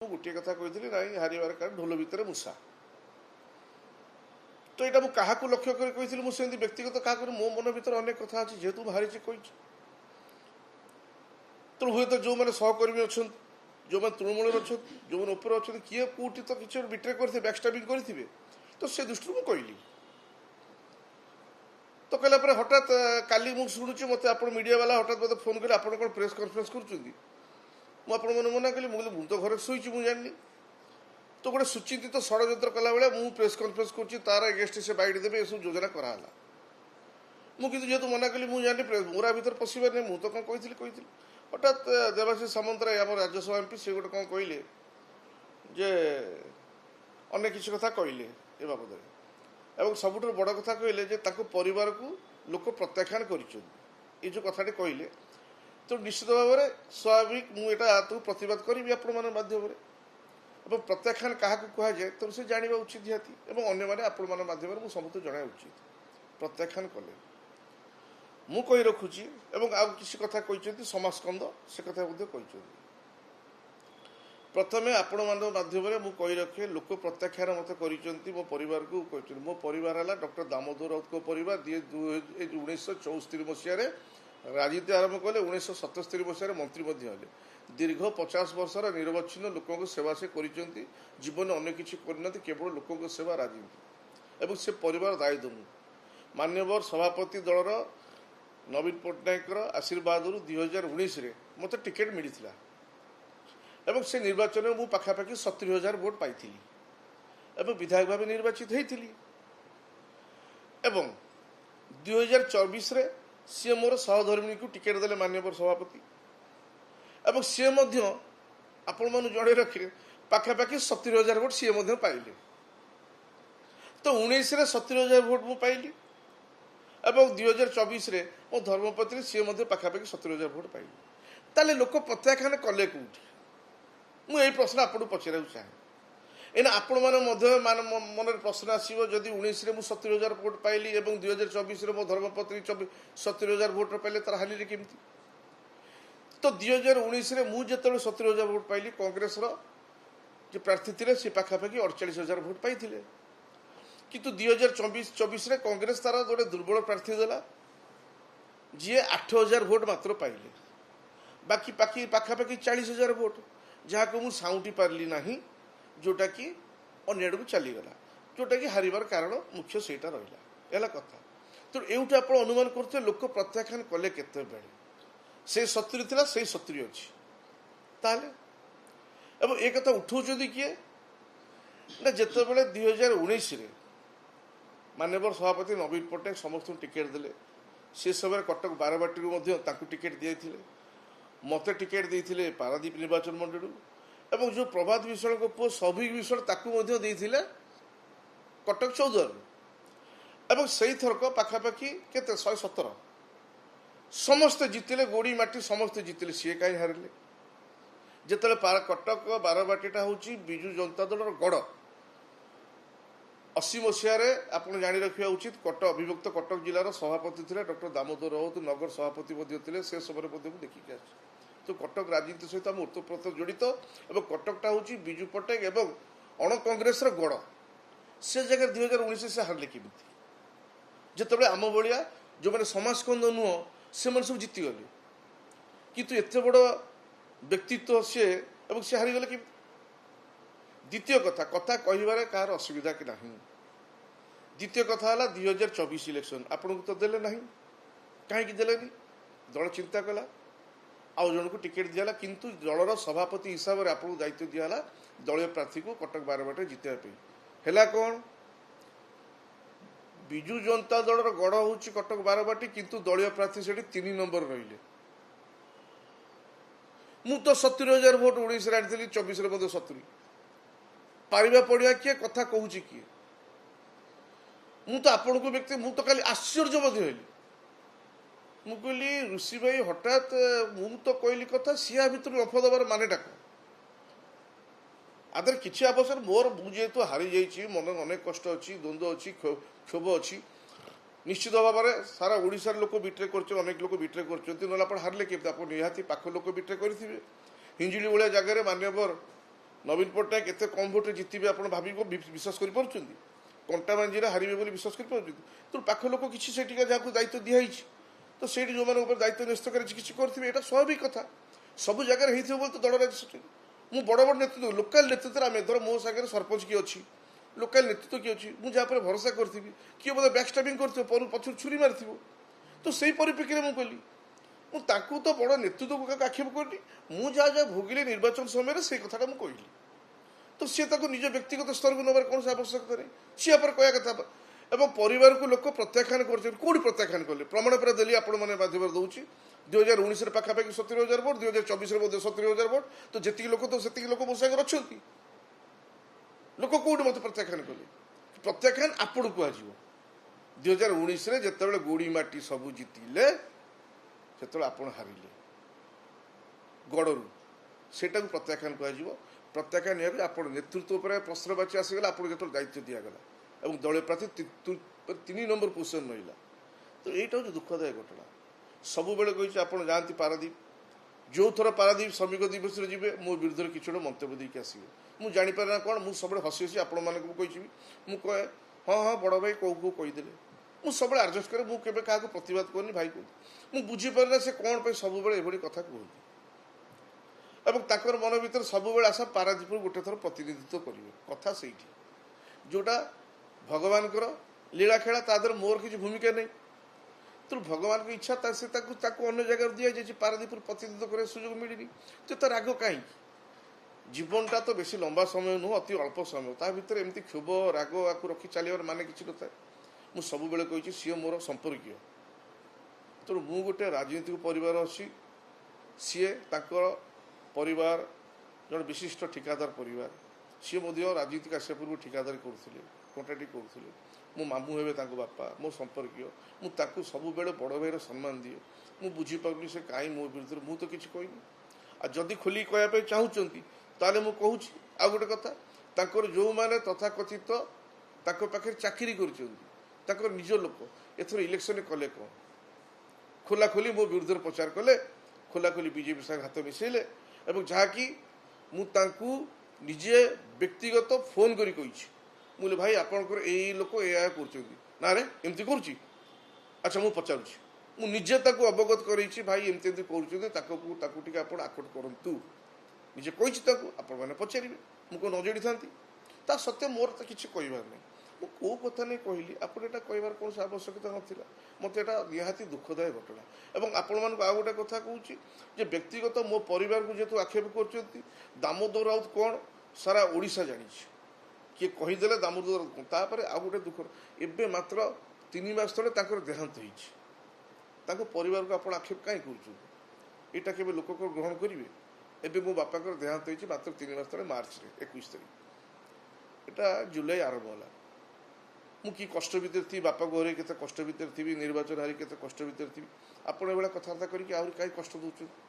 गोटे कथा कही ना हारिबार कारण ढोल भितर मूषा तो यहाँ मुझे क्या लक्ष्य करी मुझे व्यक्तिगत क्या मो मन भर अनेक कथा अच्छी जेहेतु हारी कही तो हुए तो जो मैंने सहकर्मी अच्छा जो मैंने तृणमूल अच्छा जो मैंने ऊपर अच्छा किए कौटी तो किसी बिट्रे करते बैकस्टाबिंग करेंगे तो से दृष्टि मुझे कहली तो कहला हठात काली मुझे शुणुची मत आप मीडिया वाला हठात मत फोन कले आप प्रेस कॉन्फ्रेंस कर मना कली मुझे तो घर शोची मुझे जानी तो गोटे सुचिंतित षड्यंत्र कला बेले मुझे प्रेस कॉन्फ्रेंस कर एगेस्ट से बाइट देवे सब योजना कराला मुझे जेहतु मना कली मुझे जानी मोरा भर पशिबार नहीं मुझे तो कौन कही हठात देवाशीष सामंतराय आम राज्यसभा एमपी से गोटे कौन कहले जे अनेक किसी कथा कहले ए बाबद एवं सबुठ बड़ कथा कहले परिवार को लोक प्रत्याख्यान कर जो कथाटी कहले तो निश्चित भाव में स्वाभाविक मुझे प्रतिवाद करी आपण माध्यम प्रत्याख्यान क्या कहुए तो से जाना उचित निहाती और आपण माध्यम मुझे समस्त जनाया उचित प्रत्याख्यान कले मु कही रखुची आउ किसी कथा कहते समाजस्कंद से कथा कहते प्रथमे आपण माध्यम मुझे कही रखे लोक प्रत्याख्यान मत कर मो परिवार को कहते मो परिवार है डॉक्टर दामोदर राउत को परिवार 1974 मसीह राजनीति आरंभ कले 1977 मसीह मंत्री दीर्घ 50 वर्षर निरवच्छिन्न लोकों सेवा से कर जीवन अनेक किसी करना केवल लोकों सेवा राजनीति एवं से परिवार दायित्व मान्यवर सभापति दलर नवीन पट्टनायक आशीर्वाद 2019 मत टिकेट मिलता एवं से निर्वाचन में मुझे पाखापाखि 70,000 वोट पाई एवं विधायक भाव निर्वाचित होती एवं 2024 सी मोर सहधर्मिणी को टिकेट देले मान्यवर सभापति एवं सी आपण मन जड़े रखिले पाखापाखि 70,000 वोट सी पाइले तो 19 70,000 वोट मु पाइली एवं 2024 मो धर्मपत्नी सी पाखापाखि 70,000 वोट पाइली ताले लोक प्रत्याख्यान कले कौटी मुझे प्रश्न आपको पचार चाहे एना आपण मन प्रश्न आसो जदि 19 मुझे 70,000 वोट पाइली और 2024 मो धर्मपत्नी 70,000 वोट पाइले तार हानि केमती तो 2019 मुझे 70,000 वोट पाइली कांग्रेस जो प्रार्थी थे सी पाखापाखि 48,000 वोट पाई किंतु 2024 कांग्रेस तार गोटे दुर्बल प्रार्थी देला जी 8,000 वोट मात्र पाइले बाकी बाकी पाखापाखि 40,000 वोट जहाँ को मुझे साउंटी पार्ली ना जोटा कि अन्य को चलीगला जोटा कि हारिबार कारण मुख्य से रहा कथा तो ये आप अनुमान करते लोक प्रत्याख्यान कले केते बेले से 70 थिला से 70 अच्छी ताले एक कथा उठाऊँ किए ना जिते बड़े 2019 मान्यवर सभापति नवीन पट्टनायक समस्त टिकेट देले से समय कटक बारबाटी टिकेट दिए मत टिकेट देते पारादीप निर्वाचन मंडल एवं जो प्रभात विश्वाल को पुओ सौभिक विश्वाल देते कटक 14 एवं से थरक पाखापाखि के 117 समस्ते जितिले गोड़ी माटी समस्ते जितिले सी कहीं हारिले जिते कटक बारबाटीटा हूँ विजु जनता दल गड़ 80 मसीह आप जाणी रखा उचित कटक अभिभक्त कटक जिलार सभापति थे डॉक्टर दामोदर राउत नगर सभापति थे से समय देखिए आस तो कटक राजनीति सहित आम ओतप्रोत जड़ित और कटकटा हूँ विजु पट्टनायक एवं अण कांग्रेस गड़ से जगह 2019 से हारिले केमी जिते आम भाया जो मैंने समाजस्कंद नुह से सब जीतीगले किंतु एत बड़ व्यक्तित्व सी सी हारीगले केमी द्वितीय कथा कथा कहबार कहार असुविधा कि ना द्वितीय कथा है 2024 इलेक्शन आपन को तो देले ना कहीं देलेनी दल चिंता कला आउ जन को टिकेट दिला किंतु दलर सभापति हिसाब से आपको दायित्व दिहला दलीय प्रार्थी को कटक बारबाटी जितने है कौन विजु जनता दल गढ़ हूँ कटक बारबाटी किंतु दलीय प्रार्थी से 3 नंबर रहिले मु तो 70,000 वोट 19 आनी 24 70 पारिबा पड़िया किए कथा कहूँ किए मु तो आपण को व्यक्ति मु तो खाली आश्चर्य हली मु कहली ऋषि भाई हठात मु तो कहली कथा सिया भितर लफ दबार माने डाक आदर किसी आवश्यक मोर जेहेतु हारी जाइए मन अनेक कष्ट अच्छी द्वंद्व अच्छी क्षोभ अच्छी निश्चित भाव में सारा ओडिशार लोक बिट्रे कर अनेक लोक बिट्रे कर हारे के निहाती पाख लोक बिट्रे करेंगे हिंजिली भाया जगह मान्यवर ନବୀନ ପଟ୍ଟନାୟକ ଏତେ କମ୍ ଭୋଟରେ ଜିତିବେ ଆପଣ ବିଶ୍ୱାସ କରିପାରୁଛନ୍ତି? କଣ୍ଟାବାଞ୍ଜିରେ ହାରିବେ ବୋଲି ବିଶ୍ୱାସ କରିପାରୁଛନ୍ତି? ତେଣୁ ପାଖ ଲୋକ କିଛି ସେଠିକା ଯାହାକୁ ଦାୟିତ୍ୱ ଦିଆହେଇଛି, ତ ସେଇଠି ଯେଉଁମାନଙ୍କ ଉପରେ ଦାୟିତ୍ୱ ନ୍ୟସ୍ତ କରି କିଛି କରିଥିବେ, ଏଇଟା ସ୍ୱାଭାବିକ କଥା। ସବୁ ଜାଗାରେ ହେଇଥିବ ବୋଲି ତ ଦଳରେ ଆସୁଛନ୍ତି। ମୁଁ ବଡ଼ ବଡ଼ ନେତୃତ୍ୱ, ଲୋକାଲ ନେତୃତ୍ୱରେ ଆମେ ଧର ମୋ ସାଙ୍ଗରେ ସରପଞ୍ଚ କିଏ ଅଛି, ଲୋକାଲ ନେତୃତ୍ୱ କିଏ ଅଛି, ମୁଁ ଯାହା ଉପରେ ଭରସା କରିଥିବି, କିଏ ବୋଧେ ବ୍ୟାକ୍ଷ୍ଟାବିଂ କରିଥିବ, ପଛରୁ ଛୁରୀ ମାରିଥିବ, ତ ସେଇ ପରିପ୍ରେକ୍ଷୀରେ ମୁଁ କଲି। ମୁଁ ତାକୁ ତ ବଡ଼ ନେତୃତ୍ୱକୁ କାହାକୁ ଆକ୍ଷେପ କରିନି। ମୁଁ ଯାହା ଯାହା ଭୋଗିଲି ନିର୍ବାଚନ ସମୟରେ ସେଇ କଥାଟା ମୁଁ କହିଲି। ତ ସିଏ ତାକୁ ନିଜ ବ୍ୟକ୍ତିଗତ ସ୍ତରକୁ ନେବାର କୌଣସି ଆବଶ୍ୟକତା ନାହିଁ। ସିଏ ଉପରେ କହିବା କଥା। ଏବଂ ପରିବାରକୁ ଲୋକ ପ୍ରତ୍ୟାଖ୍ୟାନ କରିଛନ୍ତି। କେଉଁଠି ପ୍ରତ୍ୟାଖ୍ୟାନ କଲେ? ପ୍ରମାଣ ପୁରା ଦେଲି, ଆପଣମାନେ ମାଧ୍ୟମରେ ଦେଉଛି। 2019 ପାଖାପାଖି 70,000 ଭୋଟ, 2024 ମଧ୍ୟ 70,000 ଭୋଟ। ତ ଯେତିକି ଲୋକ, ତ ସେତିକି ଲୋକ ମୋ ସାଙ୍ଗରେ ଅଛନ୍ତି। ଲୋକ କେଉଁଠି ମୋତେ ପ୍ରତ୍ୟାଖ୍ୟାନ କଲେ? ପ୍ରତ୍ୟାଖ୍ୟାନ ଆପଣ କୁହାଯିବ 2019 ଯେତେବେଳେ ଗୋଡ଼ି ମାଟି ସବୁ ଜିତିଲେ, ସେତେବେଳେ ଆପଣ ହାରିଲେ ଗଡ଼ରୁ, ସେଇଟାକୁ ପ୍ରତ୍ୟାଖ୍ୟାନ କୁହାଯିବ। ପ୍ରତ୍ୟାଖ୍ୟାନ ନିଆଗଲେ ଆପଣ ନେତୃତ୍ୱ ଉପରେ ପ୍ରଶ୍ନବାଚୀ ଆସିଗଲା। ଆପଣଙ୍କୁ ଯେତେବେଳେ ଦାୟିତ୍ୱ ଦିଆଗଲା ଏବଂ ଦଳୀୟ ପ୍ରାର୍ଥୀ 3 ନମ୍ବର ପୋଜିସନ୍ ରହିଲା, ତ ଏଇଟା ହେଉଛି ଦୁଃଖଦାୟକ ଘଟଣା। ସବୁବେଳେ କହିଛି ଆପଣ ଯାଆନ୍ତି ପାରାଦୀପ, ଯେଉଁ ଥର ପାରାଦୀପ ଶ୍ରମିକ ଦିବସରେ ଯିବେ ମୋ ବିରୁଦ୍ଧରେ କିଛି ଗୋଟେ ମନ୍ତବ୍ୟ ଦେଇକି ଆସିବେ। ମୁଁ ଜାଣିପାରେ ନା କ'ଣ, ମୁଁ ସବୁବେଳେ ହସି ହସି ଆପଣମାନଙ୍କୁ କହିଛି। ମୁଁ କହେ ହଁ ହଁ ବଡ଼ ଭାଇ କେଉଁ କହିଦେଲେ। ମୁଁ ସବୁବେଳେ ଆଡ଼ଜଷ୍ଟ କରେ, ମୁଁ କେବେ କାହାକୁ ପ୍ରତିବାଦ କରୁନି ଭାଇ କହୁଛି। ମୁଁ ବୁଝିପାରେ ନା ସେ କ'ଣ ପାଇଁ ସବୁବେଳେ ଏଭଳି କଥା କୁହନ୍ତି। ଏବଂ ତାଙ୍କର ମନ ଭିତରେ ସବୁବେଳେ ଆଶା ପାରାଦୀପରୁ ଗୋଟେ ଥର ପ୍ରତିନିଧିତ୍ୱ କରିବେ। କଥା ସେଇଠି, ଯେଉଁଟା ଭଗବାନଙ୍କର ଲୀଳା ଖେଳା, ତା ଦେହରେ ମୋର କିଛି ଭୂମିକା ନାହିଁ। ତେଣୁ ଭଗବାନଙ୍କ ଇଚ୍ଛା, ସେ ତାକୁ ଅନ୍ୟ ଜାଗାରେ ଦିଆଯାଇଛି, ପାରାଦୀପରୁ ପ୍ରତିନିଧିତ୍ୱ କରିବା ସୁଯୋଗ ମିଳିନି। ତ ତା ରାଗ କାହିଁକି? ଜୀବନଟା ତ ବେଶୀ ଲମ୍ବା ସମୟ ନୁହଁ, ଅତି ଅଳ୍ପ ସମୟ। ତା ଭିତରେ ଏମିତି କ୍ଷୋଭ ରାଗ ଆକୁ ରଖି ଚାଲିବାର ମାନେ କିଛି ନଥାଏ। ମୁଁ ସବୁବେଳେ କହିଛି ସିଏ ମୋର ସମ୍ପର୍କୀୟ। ତେଣୁ ମୁଁ ଗୋଟେ ରାଜନୈତିକ ପରିବାର ଅଛି, ସିଏ ତାଙ୍କର ପରିବାର ଜଣେ ବିଶିଷ୍ଟ ଠିକାଦାର ପରିବାର। ସିଏ ମଧ୍ୟ ରାଜନୀତିକ ଆସିବା ପୂର୍ବରୁ ଠିକାଦାରୀ କରୁଥିଲେ, କଣ୍ଟ୍ରାକ୍ଟିଂ କରୁଥିଲେ। ମୋ ମାମୁଁ ହେବେ ତାଙ୍କ ବାପା, ମୋ ସମ୍ପର୍କୀୟ। ମୁଁ ତାକୁ ସବୁବେଳେ ବଡ଼ ଭାଇର ସମ୍ମାନ ଦିଏ। ମୁଁ ବୁଝିପାରୁନି ସେ କାହିଁ ମୋ ବିରୁଦ୍ଧରେ, ମୁଁ ତ କିଛି କହିନି। ଆଉ ଯଦି ଖୋଲିକି କହିବା ପାଇଁ ଚାହୁଁଛନ୍ତି ତାହେଲେ ମୁଁ କହୁଛି ଆଉ ଗୋଟେ କଥା, ତାଙ୍କର ଯେଉଁମାନେ ତଥାକଥିତ ତାଙ୍କ ପାଖରେ ଚାକିରି କରିଛନ୍ତି, ତାଙ୍କର ନିଜ ଲୋକ ଏଥର ଇଲେକ୍ସନରେ କଲେ କ'ଣ? ଖୋଲାଖୋଲି ମୋ ବିରୁଦ୍ଧରେ ପ୍ରଚାର କଲେ, ଖୋଲାଖୋଲି ବିଜେପି ସାଙ୍ଗେ ହାତ ମିଶାଇଲେ। ଏବଂ ଯାହାକି ମୁଁ ତାଙ୍କୁ ନିଜେ ବ୍ୟକ୍ତିଗତ ଫୋନ୍ କରି କହିଛି, ମୁଁ କହିଲି ଭାଇ ଆପଣଙ୍କର ଏଇ ଲୋକ ଏଇଆ କରୁଛନ୍ତି। ନାରେ ଏମିତି କରୁଛି, ଆଚ୍ଛା ମୁଁ ପଚାରୁଛି। ମୁଁ ନିଜେ ତାକୁ ଅବଗତ କରାଇଛି, ଭାଇ ଏମିତି ଏମିତି କରୁଛନ୍ତି, ତାକୁ ଟିକେ ଆପଣ ଆକଟ କରନ୍ତୁ। ନିଜେ କହିଛି ତାକୁ, ଆପଣମାନେ ପଚାରିବେ। ମୁଁ କ'ଣ ନଜଡ଼ିଥାନ୍ତି? ତା ସତ୍ତ୍ୱେ ମୋର ତ କିଛି କହିବାର ନାହିଁ। ମୁଁ କେଉଁ କଥା ନେଇ କହିଲି, ଆପଣ ଏଇଟା କହିବାର କୌଣସି ଆବଶ୍ୟକତା ନଥିଲା। ମୋତେ ଏଇଟା ନିହାତି ଦୁଃଖଦାୟକ ଘଟଣା। ଏବଂ ଆପଣମାନଙ୍କୁ ଆଉ ଗୋଟେ କଥା କହୁଛି ଯେ ବ୍ୟକ୍ତିଗତ ମୋ ପରିବାରକୁ ଯେହେତୁ ଆକ୍ଷେପ କରୁଛନ୍ତି, ଦାମୋଦର ରାଉତ କ'ଣ ସାରା ଓଡ଼ିଶା ଜାଣିଛି। କିଏ କହିଦେଲେ ଦାମୋଦର ରାଉତ କ'ଣ। ତାପରେ ଆଉ ଗୋଟେ ଦୁଃଖ, ଏବେ ମାତ୍ର 3 ମାସ ତଳେ ତାଙ୍କର ଦେହାନ୍ତ ହେଇଛି। ତାଙ୍କ ପରିବାରକୁ ଆପଣ ଆକ୍ଷେପ କାହିଁ କରୁଛନ୍ତି? ଏଇଟା କେବେ ଲୋକ ଗ୍ରହଣ କରିବେ? ଏବେ ମୋ ବାପାଙ୍କର ଦେହାନ୍ତ ହେଇଛି ମାତ୍ର 3 ମାସ ତଳେ, ମାର୍ଚ୍ଚରେ 21 ତାରିଖ। ଏଇଟା ଜୁଲାଇ ଆରମ୍ଭ ହେଲା। ମୁଁ କି କଷ୍ଟ ଭିତରେ ଥିବି, ବାପା ଘରେ କେତେ କଷ୍ଟ ଭିତରେ ଥିବି, ନିର୍ବାଚନ ହାରି କେତେ କଷ୍ଟ ଭିତରେ ଥିବି। ଆପଣ ଏଭଳିଆ କଥାବାର୍ତ୍ତା କରିକି ଆହୁରି କାହିଁ କଷ୍ଟ ଦେଉଛନ୍ତି?